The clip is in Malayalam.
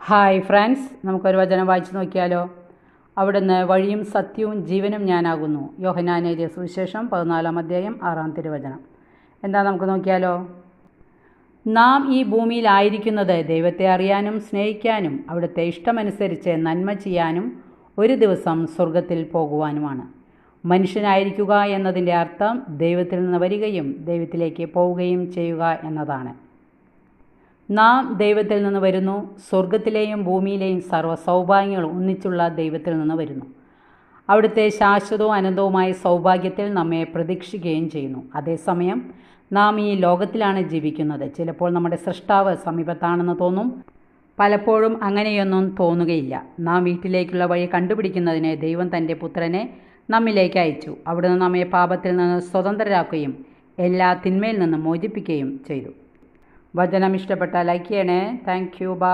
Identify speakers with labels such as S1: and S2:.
S1: ഹായ് ഫ്രണ്ട്സ്, നമുക്കൊരു വചനം വായിച്ചു നോക്കിയാലോ. അവിടുന്ന് വഴിയും സത്യവും ജീവനും ഞാനാകുന്നു. യോഹന്നാൻ എഴുതിയ സുവിശേഷം 14-ാം അധ്യായം 6-ാം തിരുവചനം. എന്താ നമുക്ക് നോക്കിയാലോ. നാം ഈ ഭൂമിയിലായിരിക്കുന്നത് ദൈവത്തെ അറിയാനും സ്നേഹിക്കാനും അവിടുത്തെ ഇഷ്ടമനുസരിച്ച് നന്മ ചെയ്യാനും ഒരു ദിവസം സ്വർഗത്തിൽ പോകുവാനുമാണ്. മനുഷ്യനായിരിക്കുക എന്നതിൻ്റെ അർത്ഥം ദൈവത്തിൽ നിന്ന് വരികയും ദൈവത്തിലേക്ക് പോവുകയും ചെയ്യുക എന്നതാണ്. നാം ദൈവത്തിൽ നിന്ന് വരുന്നു. സ്വർഗത്തിലെയും ഭൂമിയിലെയും സർവ്വ സൗഭാഗ്യങ്ങളും ഒന്നിച്ചുള്ള ദൈവത്തിൽ നിന്ന് വരുന്നു. അവിടുത്തെ ശാശ്വതവും അനന്തവുമായ സൗഭാഗ്യത്തിൽ നമ്മെ പ്രതീക്ഷിക്കുകയും ചെയ്യുന്നു. അതേസമയം നാം ഈ ലോകത്തിലാണ് ജീവിക്കുന്നത്. ചിലപ്പോൾ നമ്മുടെ സൃഷ്ടാവ് സമീപത്താണെന്ന് തോന്നും, പലപ്പോഴും അങ്ങനെയൊന്നും തോന്നുകയില്ല. നാം വീട്ടിലേക്കുള്ള വഴി കണ്ടുപിടിക്കുന്നതിന് ദൈവം തൻ്റെ പുത്രനെ നമ്മിലേക്ക് അയച്ചു. അവിടുന്ന് നമ്മെ പാപത്തിൽ നിന്ന് സ്വതന്ത്രരാക്കുകയും എല്ലാ തിന്മയിൽ നിന്നും മോചിപ്പിക്കുകയും ചെയ്തു. വചനം ഇഷ്ടപ്പെട്ടാൽ ലൈക്ക് ചെയ്യണേ. Thank you. ബൈ.